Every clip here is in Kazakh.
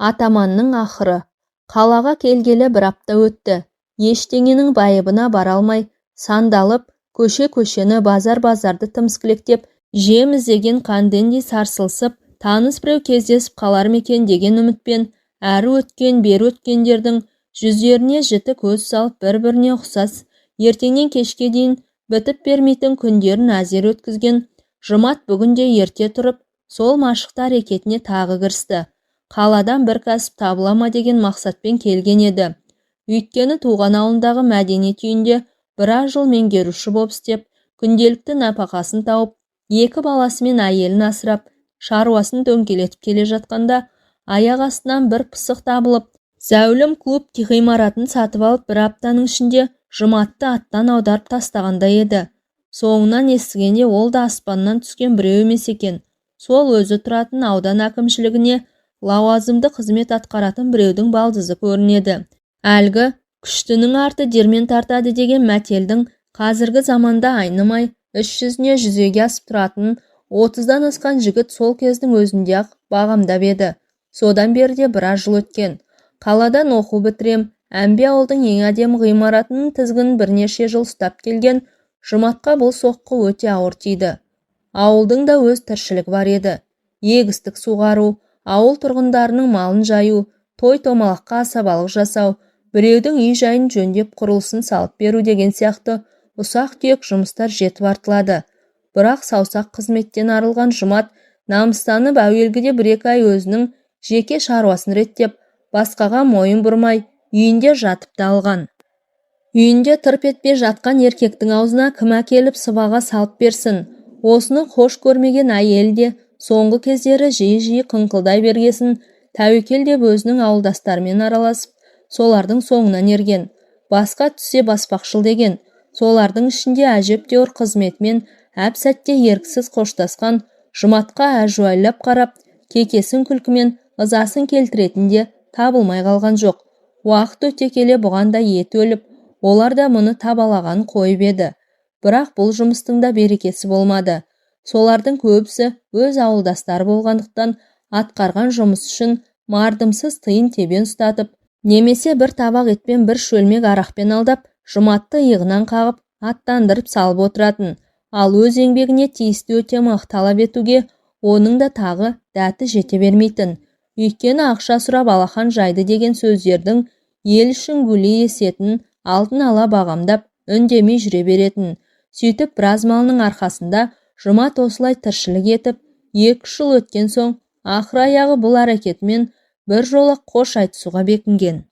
Атаманның ақыры. Қалаға келгелі бір апта өтті. Ештеңенің байыбына бара алмай, сандалып, көше-көшені базар-базарды тіміскілектеп, жем іздеген қандендей сарсылсып, таныс біреу кездесіп қалар мекен деген үмітпен, әрі өткен, бері өткендердің жүздеріне жіті көз салып бір-біріне ұқсас, ертеңнен кешке дейін бітіп бермейтін күндерін әзер өткізген Жұмат бүгінде ерте тұрып, сол машықты әрекетіне тағы кірісті. Қаладан бір кәсіп табыла ма деген мақсатпен келген еді. Өйткені туған ауылындағы мәдениет үйінде біраз жыл меңгеруші боп істеп, күнделікті нәпақасын тауып, 2 баласы мен әйелін асырап, шаруасын дөңгелетіп келе жатқанда, аяқ астынан бір пысық табылып, зәулім клуб ғимаратын сатып алып бір аптаның ішінде Жұматты аттан аударып тастағандай еді. Соңынан естігенде ол да аспаннан түскен біреу емес екен. Сол өзі тұратын аудан әкімшілігіне лауазымды қызмет атқаратын біреудің балдызы көрінеді. Әлгі күштінің арты дермен тартады деген мәтелдің қазіргі заманда айнымай іс жүзіне жүзеге асып тұратын 30-дан асқан жігіт сол кездің өзінде-ақ бағамдап еді. Содан берде біраз жыл өткен. Қаладан оқу бітірем, әмбе ауылдың ең әдемі ғимаратының тізгінін бірнеше жыл ұстап келген Жұматқа бұл соққы өте ауыр тиді. Ауылдың да өз тіршілігі бар еді. Егістік суғару, ауыл тұрғындарының малын жаю, той-томалаққа асабалық жасау, біреудің үй жайын жөндеп құрылысын салып беру деген сияқты ұсақ-түйек жұмыстар жетіп артылады. Бірақ саусақ қызметтен арылған Жұмат намыстанып әуелгіде 1-2 ай өзінің жеке шаруасын реттеп, басқаға мойын бұрмай, үйінде жатып та алған. Үйінде тырп етпей жатқан еркектің аузына кім әкеліп сыбаға салып берсін. Осыны хош көрмеген әйел де соңғы кездері жиі-жиі қыңқылдай бергесін, тәуекел деп өзінің ауылдастарымен араласып, солардың соңынан ерген. Басқа түссе баспақшыл деген. Солардың ішінде әжептәуір қызметімен әп-сәтте еріксіз қоштасқан Жұматқа әжуайлап қарап, кекесін күлкімен ызасын келтіретін де табылмай қалған жоқ. Уақыт өте келе бұған да еті өліп, олар да мұны табалаған қойып еді. Бірақ бұл жұмыстың да берекесі болмады. Солардың көбісі өз ауылдастары болғандықтан атқарған жұмыс үшін мардымсыз тиын тебен ұстатып, немесе бір табақ етпен бір шөлмек арақпен алдап, Жұматты иығынан қағып, аттандырып салып отыратын. Ал өз еңбегіне тиісті өтемақы талап етуге оның да тағы дәті жете бермейтін. Өйткені ақша сұрап алақан жайды деген сөздердің ел үшін гулей есетін алтын ала бағамдап үндемей жүре беретін. Сөйтіп біраз малының арқасында Жұмат осылай тіршілік етіп, 2 жыл өткен соң, ақыр аяғы бұл әрекетімен бір жолы қош айтысуға бекінген.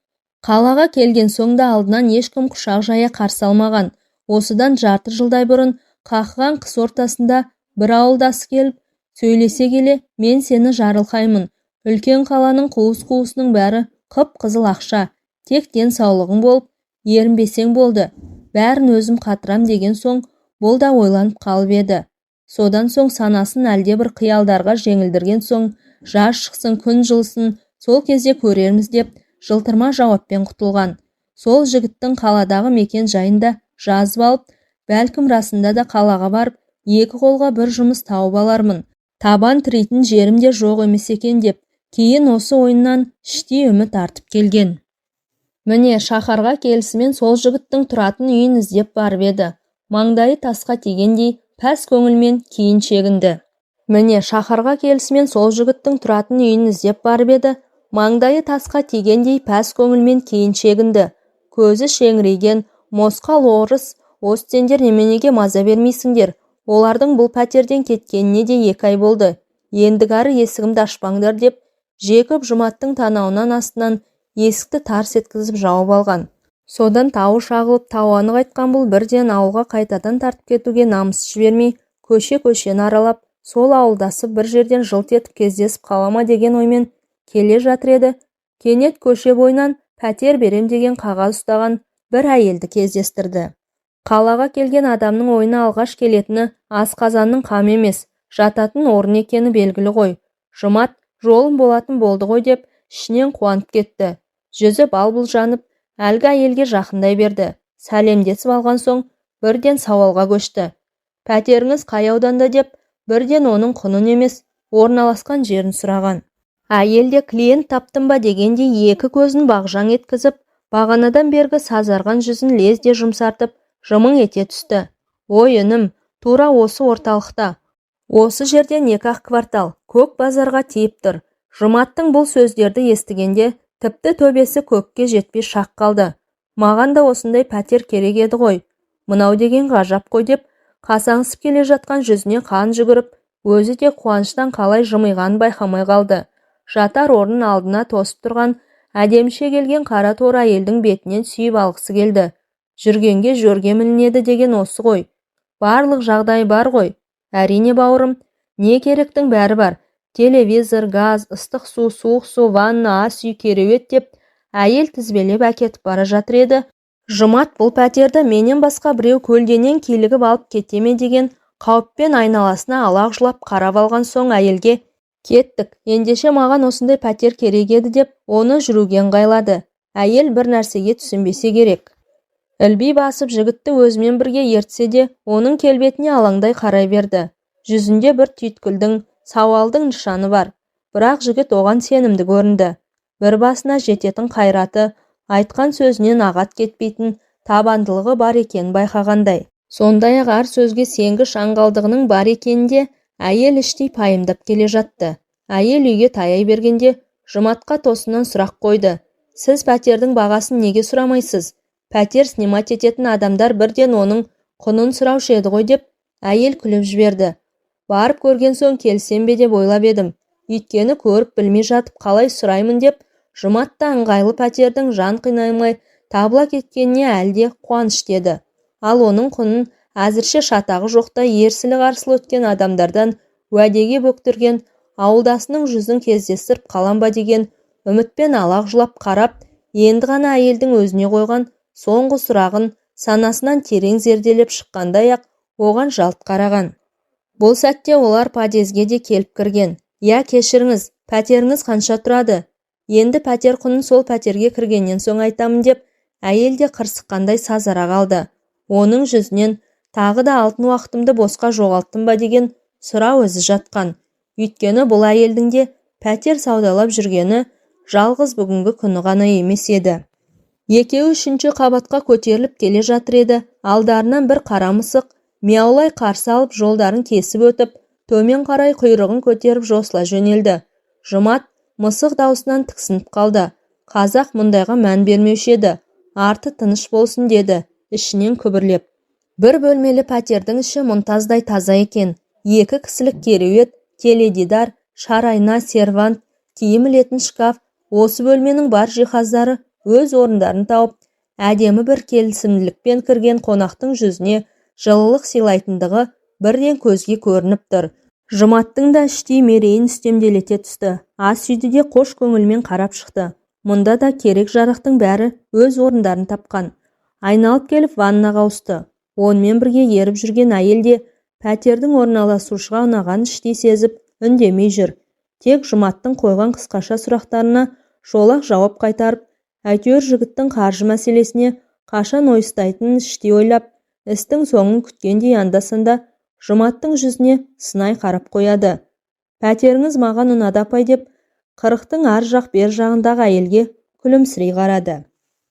Қалаға келген соң да алдынан ешкім құшақ жая қарсы алмаған. Осыдан жарты жылдай бұрын қақыған қыс ортасында бір ауылдасы келіп, сөйлесе келе, мен сені жарылқаймын. Үлкен қаланың қуыс-қуысының бәрі қып-қызыл ақша, тек денсаулығың болып, ерінбесең болды. Бәрін өзім қатырам деген соң, бұл да ойланып қалып еді. Содан соң санасын әлде бір қиялдарға жеңілдірген соң, жаз шықсын, күн жылысын, сол кезде көрерміз деп, жылтырма жауаппен құтылған. Сол жігіттің қаладағы мекен жайында жазып алып, бәлкім расында да қалаға барып, 2 қолға бір жұмыс тауып алармын. Табан тірейтін жерім де жоқ емес екен деп, кейін осы ойыннан іштей үміт артып келген. Міне шаһарға келісімен сол жігіттің тұратын үйін іздеп барып еді. Маңдайы тасқа тигендей пәс көңілмен кейін шегінді. Міне шаһарға келісімен сол жігіттің тұратын үйін іздеп барып еді. Маңдайы тасқа тигендей пәс көңілмен кейін шегінді. Көзі шеңірейген, мосқал орыс, остендер неменеге маза бермейсіңдер? Олардың бұл пәтерден кеткеніне де 2 ай болды. Ендігәрі есігімді ашпаңдар деп, жекіп Жұматтың танауынан астынан есікті тарс еткізіп жауып алған. Содан тауы шағылып, тауаны қайтқан бұл бірден ауылға қайтадан тартып кетуге намыс жібермей, көше-көшені аралап, сол ауылдасы бір жерден жылт етіп кездесіп қалама деген оймен келе жатыр еді. Кенет көше бойынан пәтер берем деген қағаз ұстаған бір әйелді кездестірді. Қалаға келген адамның ойына алғаш келетіні асқазанның қамы емес, жататын орын екені белгілі ғой. Жұмат жолым болатын болды ғой деп ішінен қуанып кетті. Жүзі бал-бұл жанып, әлгі әйелге жақындай берді. Сәлемдесіп алған соң, бірден сауалға көшті. Пәтеріңіз қай ауданда деп, бірден оның құнын емес, орналасқан жерін сұраған. Әйелде клиент таптым ба дегендей екі көзін бағжаң еткізіп, бағанадан бергі сазарған жүзін лезде жұмсартып, жымың ете түсті. Ой інім, тура осы орталықта. Осы жерден 2-ақ квартал, көк базарға тиіп тұр. Жұматтың бұл сөздерді естігенде, тіпті төбесі көкке жетпей шақ қалды. Маған да осындай пәтер керек еді ғой. Мынау деген ғажап қой деп, қасаңсып келе жатқан жүзіне қан жүгіріп, өзі де қуаныштан қалай жымиғанын байқамай қалды. Жатар орнын алдына тосып тұрған, әдеміше келген қара торы әйелдің бетінен сүйіп алғысы келді. Жүргенге жөрге мінеді деген осы ғой. Барлық жағдай бар ғой. Әрине бауырым, не керектің бәрі бар. Телевизор, газ, ыстық су, суық су, ванна, ас үй, кереует деп әйел тізбелеп әкетіп бара жатыр еді. Жұмат бұл пәтерді менен басқа біреу көлденең килігіп алып кетеме деген қауіппен айналасына алақ жұлап қарап алған соң әйелге «Кеттік, ендеше маған осындай пәтер керек еді» деп оны жүруге ыңғайлады. Әйел бір нәрсеге түсінбесе керек. Ілби басып жігітті өзімен бірге ертсе де, оның келбетіне алаңдай қарай берді. Жүзінде бір түйткілдің, сауалдың нышаны бар. Бірақ жігіт оған сенімді көрінді. Бір басына жететін қайраты, айтқан сөзінен ағат кетпейтін табандылығы бар екенін байқағандай. Сондай-ақ әр сөзге сенгіш аңғалдығының бар екенінде әйел іштей пайымдап келе жатты. Әйел үйге таяй бергенде Жұматқа тосынан сұрақ қойды. Сіз пәтердің бағасын неге сұрамайсыз? Пәтер снимать ететін адамдар бірден оның құнын сұраушы еді ғой деп әйел күліп жіберді. Барып көрген соң келсем бе деп ойлап едім. Өйткені көріп білмей жатып қалай сұраймын деп Жұмат та ыңғайлы пәтердің жан қинаймай табыла кеткеніне әлде қуаныш деді. Ал оның құнын әзірше шатағы жоқта ерсілі-қарсылы өткен адамдардан уәдеге бөктірген ауылдасының жүзін кездестіріп қалам ба деген үмітпен алақ жұлап қарап, енді ғана әйелдің өзіне қойған соңғы сұрағын санасынан терең зерделеп шыққандай-ақ оған жалт қараған. Бұл сәтте олар подъезге де келіп кірген. «Я, кешіріңіз, пәтеріңіз қанша тұрады? Енді пәтер құнын сол пәтерге кіргеннен соң айтамын» деп әйел де қырсыққандай сазара қалды. Оның жүзінен тағы да алтын уақытымды босқа жоғалттым ба деген сұрау өзі жатқан. Өйткені бұл әйелдің де пәтер саудалап жүргені жалғыз бүгінгі күні ғана емес еді. Екеуі 3-ші қабатқа көтеріліп келе жатыр еді. Алдарынан бір қара мысық мияулай қарсы алып жолдарын кесіп өтіп, төмен қарай құйрығын көтеріп жосыла жөнелді. Жұмат мысық даусынан тіксініп қалды. Қазақ мұндайға мән бермеуші еді. Арты тыныш болсын деді, ішінен күбірлеп. Бір бөлмелі пәтердің іші мұнтаздай таза екен. 2 кісілік кереует, теледидар, шарайна, сервант, киім ілетін шкаф, осы бөлменің бар жиһаздары өз орындарын тауып, әдемі бір келісімділікпен кірген қонақтың жүзіне жылылық сыйлайтындығы бірден көзге көрініп тұр. Жұматтың да іштей мерейін үстемделете түсті. Ас үйді де қош көңілмен қарап шықты. Мұнда да керек жарақтың бәрі өз орындарын тапқан. Айналып келіп ваннаға ауысты. Онымен бірге еріп жүрген әйел де пәтердің орналасушыға ұнаған іштей сезіп үндемей жүр. Тек Жұматтың қойған қысқаша сұрақтарына шолақ жауап қайтарып, әйтеуір жігіттің қаржы мәселесіне қашан ойыстайтынын іштей ойлап, істің соңын күткендей анда-санда Жұматтың жүзіне сынай қарап қояды. Пәтеріңіз маған ұнады апай деп, 40-тың ар жақ бер жағындағы әйелге күлімсірей қарады.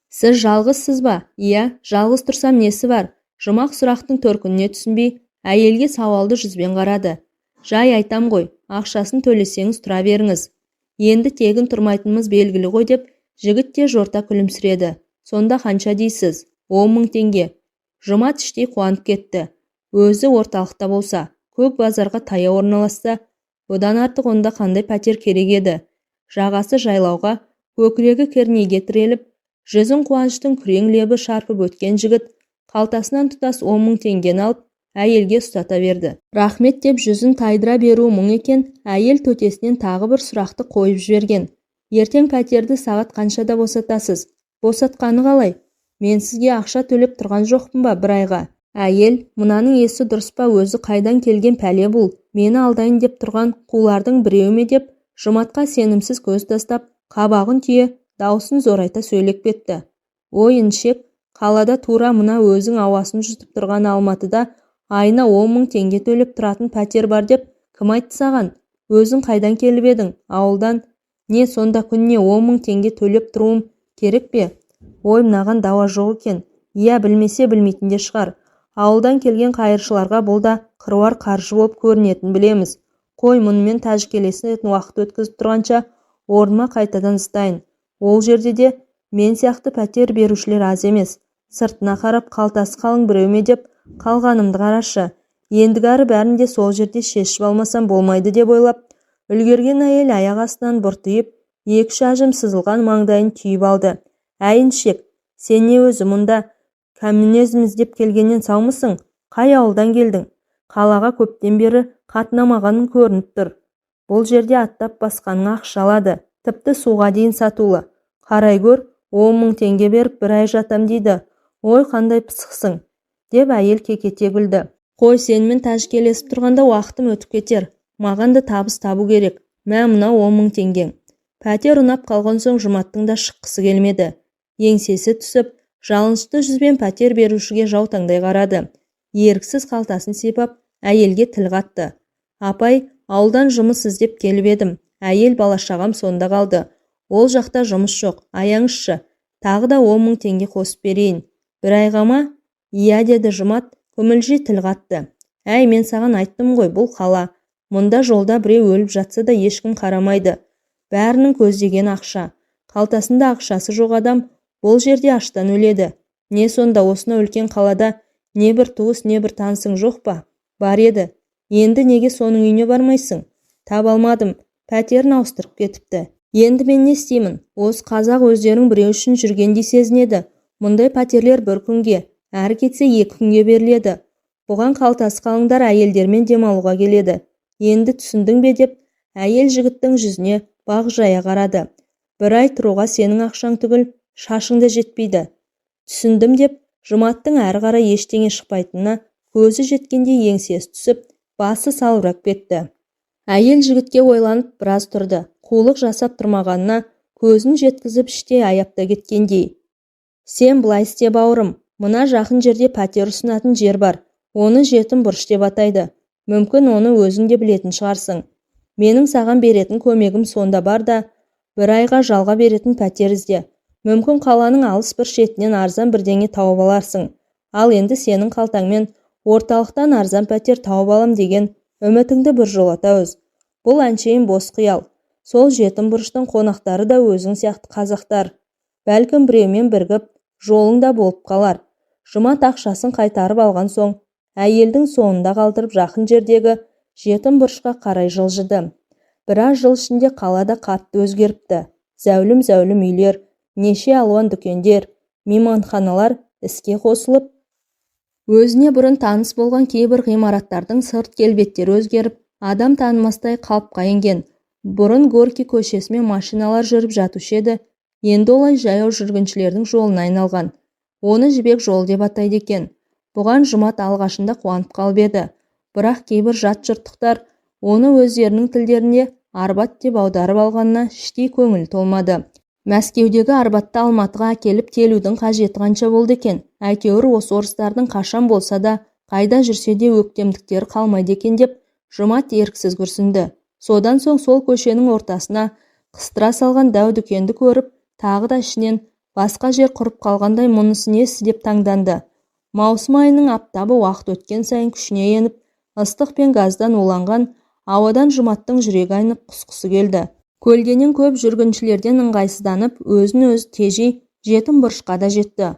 Сіз жалғызсыз ба? Иә, жалғыз тұрсам несі бар? Жұмақ сұрақтың төркініне түсінбей, әйелге сауалды жүзбен қарады. Жай айтам ғой, ақшасын төлесеңіз тұра беріңіз. Енді тегін тұрмайтынымыз белгілі ғой деп, жігіт те жорта күлімсіреді. Сонда қанша дейсіз? 10 000 теңге. Жұмат іштей қуанып кетті. Өзі орталықта болса, көк базарға таяу орналасса, бұдан артық онда қандай пәтер керек еді? Жағасы жайлауға, көкірегі кернейге тіреліп, жүзін қуаныштың күрең лебі шарпып өткен жігіт қалтасынан тұтас 10 000 теңгені алып, әйелге ұстата берді. Рахмет деп жүзін тайдыра беру мұң екен, әйел төтесінен тағы бір сұрақты қойып жіберген. Ертең пәтерді сағат қаншада босатасыз? Босатқаны қалай? Мен сізге ақша төлеп тұрған жоқпын ба бір айға? Әйел, мынаның есі дұрыс па, өзі қайдан келген пәле бұл? Мені алдайын деп тұрған қулардың біреу ме деп, Жұматқа сенімсіз көз тастап, қабағын түйе, даусын зорайта сөйлеп кетті. Ой іншек, қалада тура мына өзің ауасын жұтып тұрған Алматыда айына 10 000 теңге төлеп тұратын пәтер бар деп кім айтты саған? Өзің қайдан келіп едің? Ауылдан. Не сонда күніне 10 мың теңге төлеп тұруым керек пе? Ой, мынаған дауа жоқ екен. Иә, білмесе білмейтін де шығар. Ауылдан келген қайыршыларға бұл да қыруар қаржы болып көрінетін білеміз. Қой, мұнымен тәжікелесетін уақыт өткізіп тұрғанша орныма қайтадан ыстайын. Ол жерде де мен сияқты пәтер берушілер аз емес. Сыртына қарап қалтасы қалың біреу ме деп қалғанымды қарашы. Ендігәрі бәрін де сол жерде шешіп алмасам болмайды деп ойлап, үлгерген әйел аяқ астынан бұртиып, екі шажым сызылған маңдайын түйіп алды. Әйіншек, сен не өзі мұнда коммунизм іздеп келгеннен саумысың? Қай ауылдан келдің? Қалаға көптен бері қатынамағаның көрініп тұр. Бұл жерде аттап басқаның ақша алады, тіпті суға дейін сатулы. Қарай көр, 10 мың теңге беріп бір ай жатам дейді. Ой, қандай пысықсың, деп әйел кекете күлді. Қой, сенімен тәжікелесіп тұрғанда уақытым өтіп кетер. Маған да табыс табу керек. Мә, мынау 10 мың теңгең. Пәтер ұнап қалған соң Жұматтың да шыққысы келмеді. Еңсесі түсіп, жалынышты жүзбен пәтер берушіге жаутаңдай қарады. Еріксіз қалтасын сипап, әйелге тіл қатты. Апай, ауылдан жұмыс іздеп келіп едім. Әйел бала-шағам сонда қалды. Ол жақта жұмыс жоқ, аяңызшы. Тағы да 10 мың теңге қосып берейін. Бір айға ма? Иә, деді Жұмат, көмілжи тіл қатты. Әй, мен саған айттым ғой, бұл қала. Мұнда жолда біреу өліп жатса да ешкім қарамайды. Бәрінің көздеген ақша. Қалтасында ақшасы жоқ адам бұл жерде аштан өледі. Не сонда осына үлкен қалада не бір туыс, не бір танысың жоқ па? Бар еді. Енді неге соның үйіне бармайсың? Таба алмадым. Пәтерін ауыстырып кетіпті. Енді мен не істеймін? Осы қазақ өздерің біреу үшін жүргендей сезінеді. Мұндай пәтерлер бір күнге, әрі кетсе 2 күнге беріледі. Бұған қалтасы қалыңдар әйелдермен демалуға келеді. Енді түсіндің бе деп, әйел жігіттің жүзіне бақ жая қарады. Бір ай тұруға сенің ақшаң түгіл, шашың да жетпейді. Түсіндім деп, Жұматтың әрі қарай ештеңе шықпайтынына көзі жеткенде еңсесі түсіп, басы салбырап кетті. Әйел жігітке ойланып біраз тұрды. Қулық жасап тұрмағанына көзін жеткізіп іштей аяпта кеткендей. Сен былай істе бауырым, мына жақын жерде пәтер ұсынатын жер бар. Оны жетім бұрыш деп атайды. Мүмкін оны өзің де білетін шығарсың. Менің саған беретін көмегім сонда бар да, бір айға жалға беретін пәтер ізде. Мүмкін қаланың алыс бір шетінен арзан бірдеңе тауып аларсың. Ал енді сенің қалтаңмен орталықтан арзан пәтер тауып алам деген үмітіңді бір жолата өз. Бұл әншейін бос қиял. Сол жетім бұрыштың қонақтары да өзің сияқты қазақтар. Бәлкім біреумен біргіп, жолыңда болып қалар. Жұмат ақшасын қайтарып алған соң, әйелдің соңында қалдырып жақын жердегі жетім бұрышқа қарай жылжыды. Біраз жыл ішінде қалада қатты өзгеріпті. Зәулім үйлер, неше алуан дүкендер, мейманханалар іске қосылып, өзіне бұрын таныс болған кейбір ғимараттардың сырт келбеттері өзгеріп, адам танымастай қалыпқа енген. Бұрын Горький көшесімен машиналар жүріп жатушы еді, енді олай жаяу жүргіншілердің жолына айналған. Оны жібек жол деп атайды екен. Бұған Жұмат алғашында қуанып қалып еді. Бірақ кейбір жат жұрттықтар оны өздерінің тілдерінде Арбат деп аударып алғанына іштей көңіл толмады. Мәскеудегі Арбатты Алматыға әкеліп келудің қажеті қанша болды екен. Әйтеуір осы орыстардың қашан болса да, қайда жүрсе де өктемдіктері қалмайды екен деп Жұмат еріксіз күрсінді. Содан соң сол көшенің ортасына қыстыра салған дәу дүкенді көріп, тағы да ішінен басқа жер құрып қалғандай мұнысы несі деп таңданды. Маусым айының аптабы уақыт өткен сайын күшіне еніп, ыстық пен газдан уланған ауадан Жұматтың жүрегі айнып құсқысы келді. Көлденең көп жүргіншілерден ыңғайсызданып, өзін-өзі тежей жетім бұрышқа да жетті.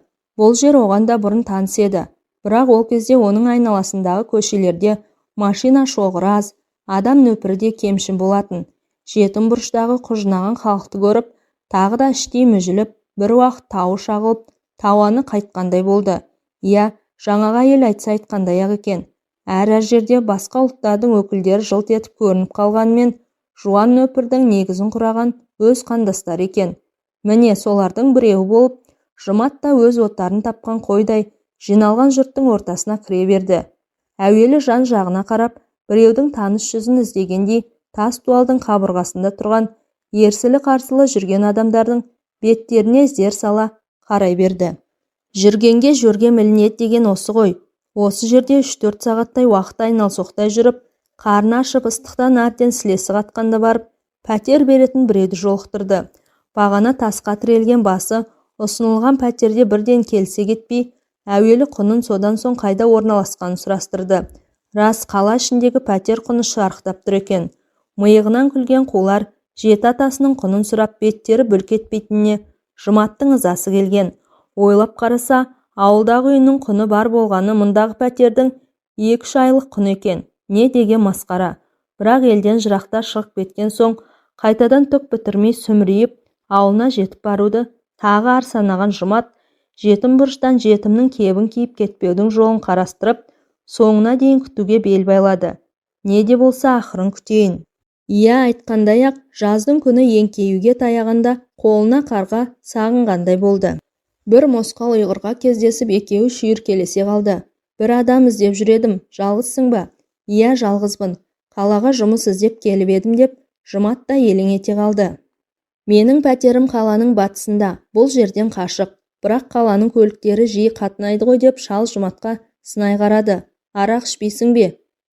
Бұл жер оған да бұрын таныс еді. Бірақ ол кезде оның айналасындағы көшелерде машина шоғыры аз, адам нөпірі де кемшін болатын. Жетім бұрыштағы құжынаған халықты көріп, тағы да іштей мүжіліп, бір уақыт тауы шағылып, тауаны қайтқандай болды. Иә, жаңағы әйел айтса айтқандай-ақ екен. Әр жерде басқа ұлттардың өкілдері жылт етіп көрініп қалғанымен, жуан нөпірдің негізін құраған өз қандастар екен. Міне солардың біреуі болып, Жұмат та өз оттарын тапқан қойдай жиналған жұрттың ортасына кіре берді. Әуелі жан жағына қарап, біреудің таныс жүзін іздегендей тас дуалдың қабырғасында тұрған ерсілі-қарсылы жүрген адамдардың беттеріне іздер сала қарай берді. Жүргенге жөрге мілінеді деген осы ғой. Осы жерде 3-4 сағаттай уақыт айналсоқтай жүріп, қарны ашып ыстықтан әбден сілесі қатқанда барып, Пәтер беретін біреуді жолықтырды. Бағана тасқа тірелген басы ұсынылған пәтерде бірден келсе кетпей, әуелі құнын содан соң қайда орналасқанын сұрастырды. Рас, қала ішіндегі пәтер құны шарықтап тұр екен. Миығынан күлген қулар жеті атасының құнын сұрап беттері бүлк етпейтініне Жұматтың ызасы келген. Ойлап қараса, ауылдағы үйінің құны бар болғаны мұндағы пәтердің 2-3 айлық құны екен. Не деген масқара. Бірақ елден жырақта шығып кеткен соң, қайтадан түк бітірмей сүмірейіп, ауылына жетіп баруды тағы ар санаған Жұмат, жетім бұрыштан жетімнің кебін киіп кетпеудің жолын қарастырып, соңына дейін күтуге бел байлады. Не де болса ақырын күтейін. Иә, айтқандай-ақ, жаздың күні еңкеюге таяғанда қолына қарға сағынғандай болды. Бір мосқал ұйғырға кездесіп екеуі шүйіркелесе қалды. Бір адам іздеп жүредім, жалғызсың ба? Иә, жалғызбын. Қалаға жұмыс іздеп келіп едім деп, Жұмат та елең ете қалды. Менің пәтерім қаланың батысында, бұл жерден қашық. Бірақ қаланың көліктері жиі қатынайды ғой деп шал Жұматқа сынай қарады. Арақ ішпейсің бе?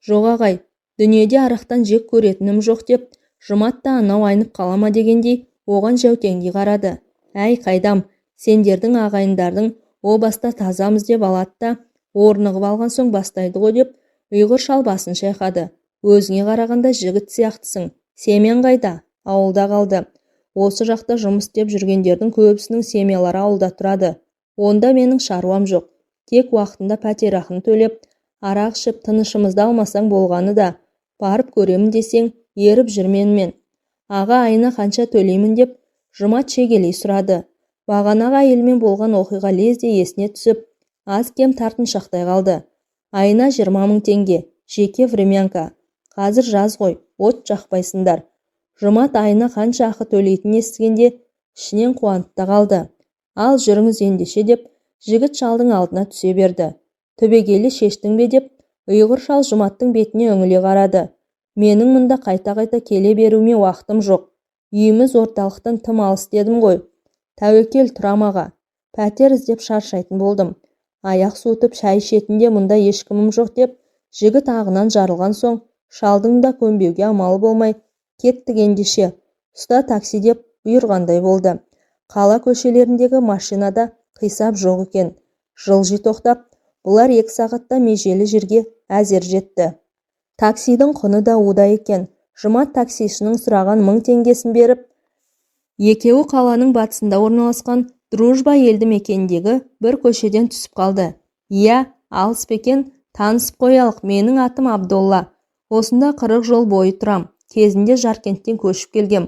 Жоқ ағай, дүниеде арақтан жек көретінім жоқ деп, Жұмат та анау айнып қалама дегендей оған жәутеңдей қарады. Әй қайдам, сендердің ағайындардың о баста тазамыз деп алады да, орнығып алған соң бастайды ғой деп, ұйғыр шал басын шайқады. Өзіңе қарағанда жігіт сияқтысың. Семен қайда? Ауылда қалды. Осы жақта жұмыс істеп жүргендердің көбісінің семьялары ауылда тұрады. Онда менің шаруам жоқ. Тек уақытында пәтерақын төлеп, арақ ішіп тынышымызды алмасаң болғаны да, барып көремін десең, еріп жүрменмен. Аға айына қанша төлеймін деп, Жұмат шегелей сұрады. Бағанаға әйелмен болған оқиға лезде есіне түсіп, аз кем тартыншақтай қалды. Айына 20 000 теңге, жеке времянка. Қазір жаз ғой, от жақпайсыңдар. Жұмат айына қанша ақы төлейтінін естігенде ішінен қуанып та қалды. Ал жүріңіз ендеше деп, жігіт шалдың алдына түсе берді. Түбегейлі шештің бе деп, ұйғыр шал Жұматтың бетіне үңіле қарады. Менің мұнда қайта-қайта келе беруіме уақытым жоқ. Үйіміз орталықтан тым алыс дедім ғой. Тәуекел тұрам аға. Пәтер іздеп шаршайтын болдым. Аяқ суытып шай ішетінде мұнда ешкімім жоқ деп, жігіт ағынан жарылған соң, шалдың да көнбеуге амалы болмай, кеттік ендеше. Ұста такси деп бұйырғандай болды. Қала көшелеріндегі машинада қисап жоқ екен. Жылжи тоқтап, бұлар 2 сағатта межелі жерге әзер жетті. Таксидің құны да уда екен. Жұмат таксишінің сұраған 1000 теңгесін беріп, екеуі қаланың батысында орналасқан Дружба елді мекеніндегі бір көшеден түсіп қалды. Иә, алыс бекен, танысып қоялық, менің атым Абдолла. Осында 40 жол бойы тұрам. Кезінде Жаркенттен көшіп келгем.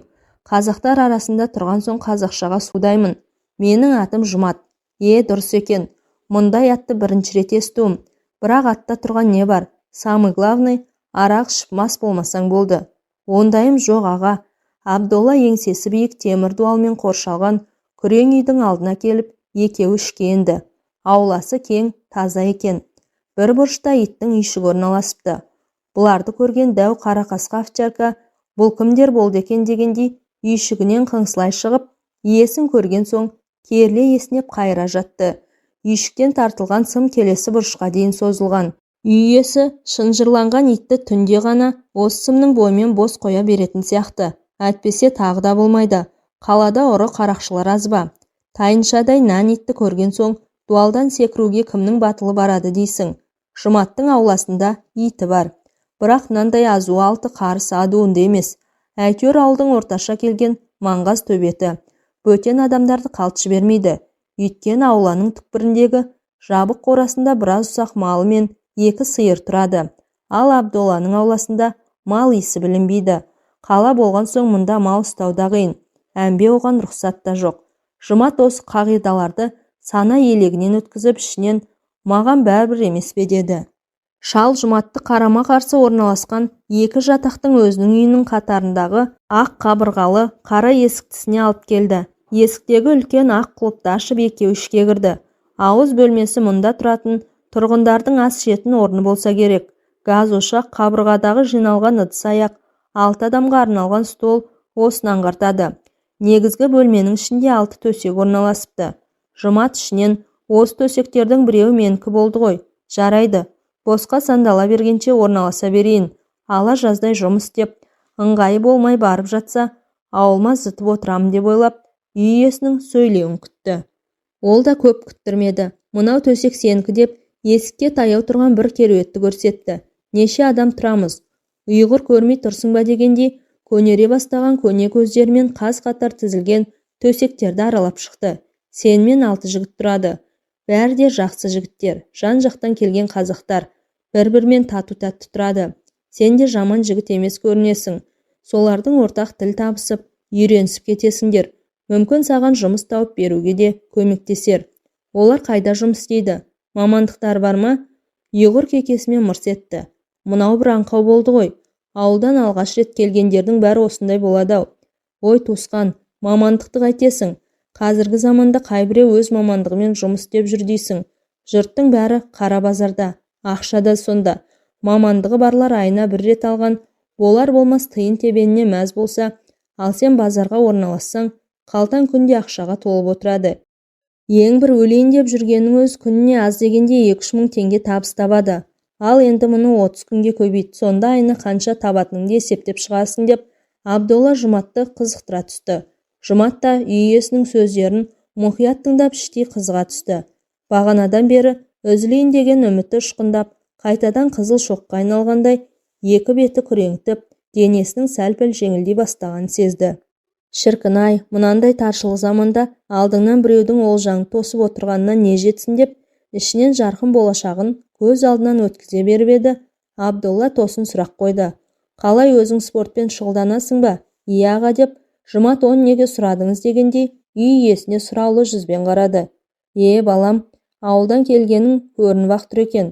Қазақтар арасында тұрған соң қазақшаға судаймын. Менің атым Жұмат. Дұрыс екен. Мұндай атты бірінші рет естуім. Бірақ атта тұрған не бар? Самый главный, арақ ішіп мас болмасаң болды. Ондайым жоқ аға. Абдолла еңсесі биік темір дуалмен қоршалған күрең үйдің алдына келіп, екеуі ішке енді. Ауласы кең, таза екен. Бір бұрышта иттің үйшігі орналасыпты. Бұларды көрген дәу қарақасқа овчарка, бұл кімдер болды екен дегендей, үйшігінен қыңсылай шығып, иесін көрген соң, керіле есінеп қайыра жатты. Үйшіктен тартылған сым келесі бұрышқа дейін созылған. Үй иесі шынжырланған итті түнде ғана осы сымның бойымен бос қоя беретін сияқты. Әйтпесе тағы да болмайды. Қалада ұры қарақшылар аз ба? Тайыншадай нан итті көрген соң, дуалдан секіруге кімнің батылы барады дейсің? Жұматтың ауласында иті бар. Бірақ нандай азу алты қарыс адуынды емес. Әйтеуір ауылдың орташа келген маңғаз төбеті. Бөтен адамдарды қалт жібермейді. Өйткені ауланың түкпіріндегі жабық қорасында біраз ұсақ малы мен 2 сиыр тұрады. Ал Абдолланың ауласында мал иісі білінбейді. Қала болған соң мұнда мал ұстауда қиын. Әмбе оған рұқсат та жоқ. Жұмат осы қағидаларды сана елегінен өткізіп ішінен маған бәрібір емес пе деді. Шал Жұматты қарама қарсы орналасқан 2 жатақтың өзінің үйінің қатарындағы ақ қабырғалы қара есіктісіне алып келді. Есіктегі үлкен ақ құлыпты ашып екеуі ішке кірді. Ауыз бөлмесі мұнда тұратын тұрғындардың ас ішетін орны болса керек. Газ ошақ, қабырғадағы жиналған ыдыс-аяқ, 6 адамға арналған стол осыны аңғартады. Негізгі бөлменің ішінде 6 төсек орналасыпты. Жұмат ішінен осы төсектердің біреуі менікі болды ғой. Жарайды, босқа сандала бергенше орналаса берейін. Ала жаздай жұмыс істеп, ыңғайы болмай барып жатса, ауылма зытып отырамын деп ойлап, үй иесінің сөйлеуін күтті. Ол да көп күттірмеді. Мынау төсек сенікі деп есікке таяу тұрған бір кереуетті көрсетті. Неше адам тұрамыз? Ұйғыр көрмей тұрсың ба дегендей, көнере бастаған көне көздерімен қаз-қатар тізілген төсектерді аралап шықты. Сенімен 6 жігіт тұрады. Бәрі де жақсы жігіттер, жан-жақтан келген қазақтар. Бір-бірімен тату-тәтті тұрады. Сен де жаман жігіт емес көрінесің. Солардың ортақ тіл табысып, үйренісіп кетесіңдер. Мүмкін саған жұмыс тауып беруге де көмектесер. Олар қайда жұмыс істейді? Мамандықтар бар ма? Ұйғыр кекесімен мырс етті. Мынау бір аңқау болды ғой. Ауылдан алғаш рет келгендердің бәрі осындай болады-ау. Ой туысқан, мамандықты қайтесің? Қазіргі заманда қайбіреу өз мамандығымен жұмыс істеп жүр дейсің. Жұрттың бәрі қара базарда, ақшада сонда. Мамандығы барлар айына 1 рет алған, болар болмас тиын тебеніне мәз болса, ал сен базарға орналассаң, қалтаң күнде ақшаға толып отырады. Ең бір өлейін деп жүргенің өз күніне аз дегенде 2-3 мың теңге табыс табады. Ал енді мұны 30 күнге көбейт, сонда айына қанша табатыныңды есептеп шығасың деп Абдолла Жұматты қызықтыра түсті. Жұмат та үй иесінің сөздерін мұқият тыңдап іштей қызыға түсті. Бағанадан бері үзілейін деген үміті ұшқындап, қайтадан қызыл шоққа айналғандай, екі беті күреңтіп, денесінің сәл-пәл жеңілдей бастағанын сезді. Шіркін-ай, мынандай таршылық заманда алдыңнан біреудің олжаңды тосып отырғанына не жетсін деп, ішінен жарқын болашағын көз алдынан өткізе беріп еді. Абдолла тосын сұрақ қойды. Қалай, өзің спортпен шұғылданасың ба? Иә аға деп, Жұмат оны неге сұрадыңыз дегендей, үй иесіне сұраулы жүзбен қарады. Балам, ауылдан келгенің көрініп-ақ тұр екен.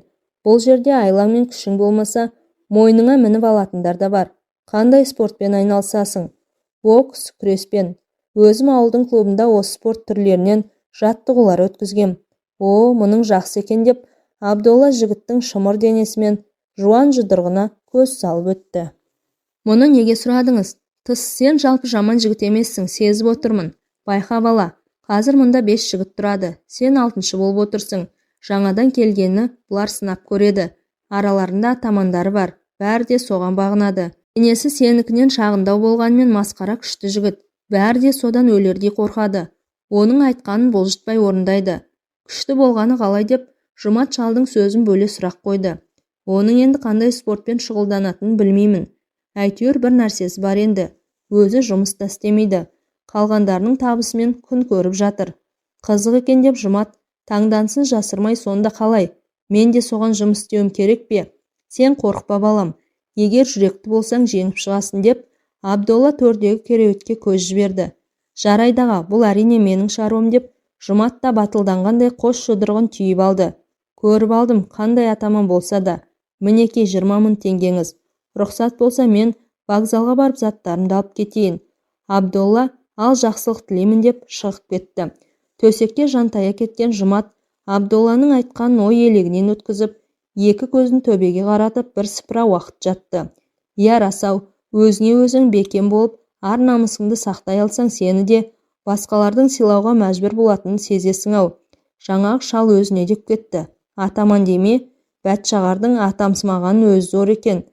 Бұл жерде айлаң мен күшің болмаса, мойныңа мініп алатындар да бар. Қандай спортпен айналысасың? Бокс, күреспен. Өзім ауылдың клубында осы спорт түрлерінен жаттығулар өткізгем. Мұның жақсы екен деп, Абдолла жігіттің шымыр денесімен жуан жұдырығына көз салып өтті. Мұны неге сұрадыңыз? Тыс, сен жалпы жаман жігіт емессің, сезіп отырмын. Байқа бала, қазір мұнда 5 жігіт тұрады. Сен 6-шы болып отырсың. Жаңадан келгені бұлар сынап көреді. Араларында атамандары бар. Бәрі де соған бағынады. Енесі сенікінен шағындау болғанмен масқара күшті жігіт. Бәрі де содан өлердей қорқады. Оның айтқанын бұлжытпай орындайды. Күшті болғаны қалай деп, Жұмат шалдың сөзін бөле сұрақ қойды. Оның енді қандай спортпен шұғылданатынын білмеймін. Әйтеуір бір нәрсесі бар енді. Өзі жұмыста істемейді. Қалғандарының табысымен күн көріп жатыр. Қызық екен деп Жұмат таңдансын жасырмай, сонда қалай? Мен де соған жұмыс істеуім керек пе? Сен қорықпа балам. Егер жүректі болсаң жеңіп шығасың деп, Абдолла төрдегі кереуетке көз жіберді. Жарайдаға, бұл әрине менің шаруам деп, Жұмат та батылданғандай қос жұдырығын түйіп алды. Көріп алдым, қандай атаман болса да. Мінеке 20 мың теңгеңіз. Рұқсат болса мен вокзалға барып заттарымды алып кетейін. Абдолла, ал жақсылық тілеймін деп шығып кетті. Төсекке жантая кеткен Жұмат Абдолланың айтқанын ой елегінен өткізіп, екі көзін төбеге қаратып бірсыпыра уақыт жатты. Иә рас-ау, өзіңе өзің бекем болып, ар намысыңды сақтай алсаң, сені де басқалардың сыйлауға мәжбүр болатынын сезесің-ау. Жаңағы шал өзіне деп кетті. Атаман деме, бәтшағардың атамсымағанын өзі зор екен.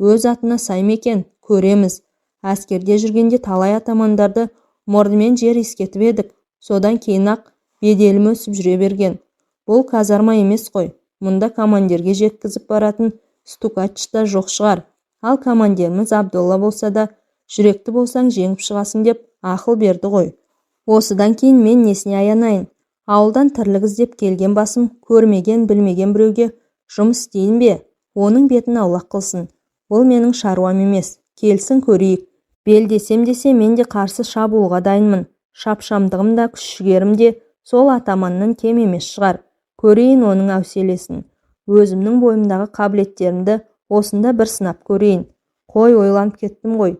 Өз атына сай ма екен, көреміз. Әскерде жүргенде талай атамандарды мұрнымен жер иіскетіп едік. Содан кейін-ақ беделім өсіп жүре берген. Бұл казарма емес қой. Мұнда командирге жеткізіп баратын стукач та жоқ шығар. Ал командиріміз Абдолла болса да, жүректі болсаң жеңіп шығасың деп ақыл берді ғой. Осыдан кейін мен несіне аянайын? Ауылдан тірлік іздеп келген басым, көрмеген, білмеген біреуге жұмыс істейін бе? Оның бетін аулақ қылсын. Бұл менің шаруам емес. Келсін көрейік. Белдесем десе мен де қарсы шабуылға дайынмын. Шапшамдығым да күш-жігерім де сол атаманнан кем емес шығар. Көрейін оның әуселесін. Өзімнің бойымдағы қабілеттерімді осында бір сынап көрейін. Қой, ойланып кеттім ғой.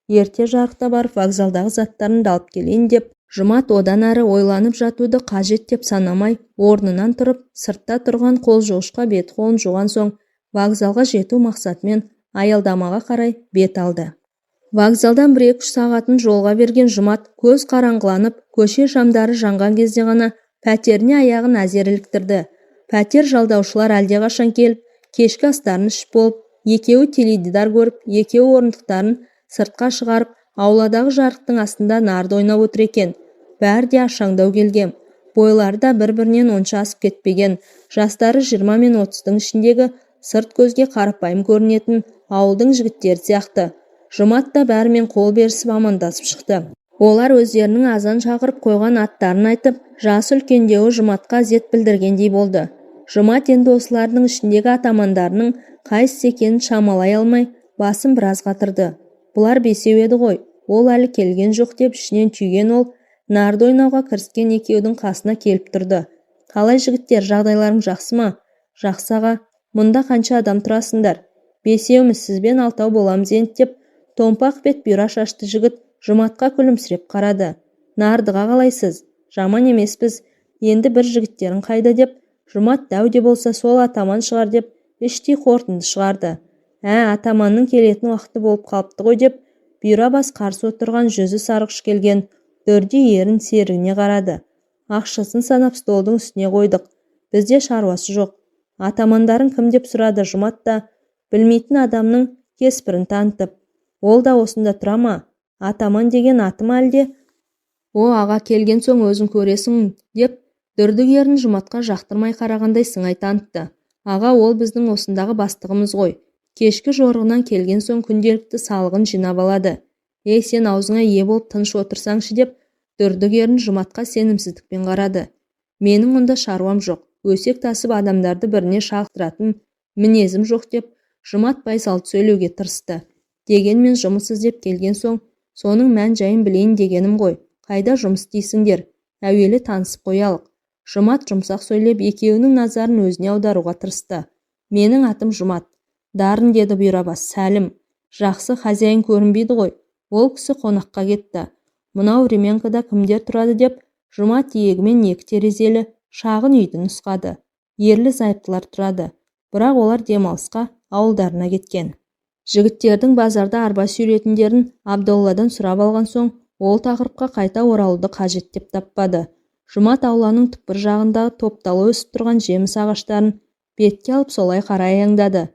Ерте жарықта барып вокзалдағы заттарымды алып келейін деп, Жұмат одан әрі ойланып жатуды қажет деп санамай, орнынан тұрып, сыртта тұрған қол жуғышқа бет-қолын жуған соң, вокзалға жету мақсатымен аялдамаға қарай бет алды. Вокзалдан 1-2 сағатын жолға берген Жұмат көз қараңғыланып, көше шамдары жанған кезде ғана пәтеріне аяғын әзер іліктірді. Пәтер жалдаушылар әлдеқашан келіп, кешкі астарын ішіп болып, екеуі теледидар көріп, екеуі орындықтарын сыртқа шығарып, ауладағы жарықтың астында нарды ойнап отыр екен. Бәрі де ашаңдау келгем. Бойлары да бір-бірінен онша асып кетпеген. Жастары 20 мен 30-тың ішіндегі, сырт көзге қарапайым көрінетін ауылдың жігіттері сияқты. Жұмат та бәрімен қол берісіп амандасып шықты. Олар өздерінің азан шақырып қойған аттарын айтып, жасы үлкендеуі Жұматқа ізет білдіргендей болды. Жұмат енді осылардың ішіндегі атамандарының қайсысы екенін шамалай алмай, басын біраз қатырды. Бұлар бесеу еді ғой, ол әлі келген жоқ деп ішінен түйген ол, нарды ойнауға кіріскен екеудің қасына келіп тұрды. Қалай жігіттер, жағдайларың жақсы ма? Жақсы аға, мұнда қанша адам тұрасыңдар? Бесеуміз, сізбен 6 боламыз енді деп, томпақ бет бұйра шашты жігіт Жұматқа күлімсіреп қарады. Нардыға қалайсыз? Жаман емеспіз. Енді бір жігіттерің қайда деп, Жұмат дәу де болса сол атаман шығар деп, іштей қорытынды шығарды. Атаманның келетін уақыты болып қалыпты ғой деп, бұйра бас қарсы отырған жүзі сарғыш келген дөрде ерін серігіне қарады. Ақшасын санап столдың үстіне қойдық. Бізде шаруасы жоқ. Атамандарың кім деп сұрады Жұмат та, білмейтін адамның кеспірін танытып. Ол да осында тұра ма? Атаман деген атым әлде? О, аға, келген соң өзің көресің деп, дүрдік ерін Жұматқа жақтырмай қарағандай сыңай танытты. Аға, ол біздің осындағы бастығымыз ғой. Кешкі жорығынан келген соң күнделікті салығын жинап алады. Сен аузыңа ие болып тыныш отырсаңшы деп, дүрдік ерін Жұматқа сенімсіздікпен қарады. Менің онда шаруам жоқ. Өсек тасып адамдарды біріне шақтыратын мінезім жоқ деп, Жұмат байсалды сөйлеуге тырысты. Дегенмен жұмыс іздеп келген соң, соның мән жайын білейін дегенім ғой. Қайда жұмыс дейсіңдер? Әуелі танысып қоялық. Жұмат жұмсақ сөйлеп, екеуінің назарын өзіне аударуға тырысты. Менің атым Жұмат. Дарын, деді бұйрабас. Сәлім. Жақсы, хозяин көрінбейді ғой. Ол кісі қонаққа кетті. Мынау Ременкада кімдер тұрады деп, Жұмат иегімен екі терезелі шағын үйді нұсқады. Ерлі зайыптылар тұрады. Бірақ олар демалысқа ауылдарына кеткен. Жігіттердің базарда арба сүйретіндерін Абдолладан сұрап алған соң, ол тақырыпқа қайта оралуды қажет деп таппады. Жұмат ауланың түкпір жағындағы топталы өсіп тұрған жеміс ағаштарын бетке алып солай қарай аяңдады.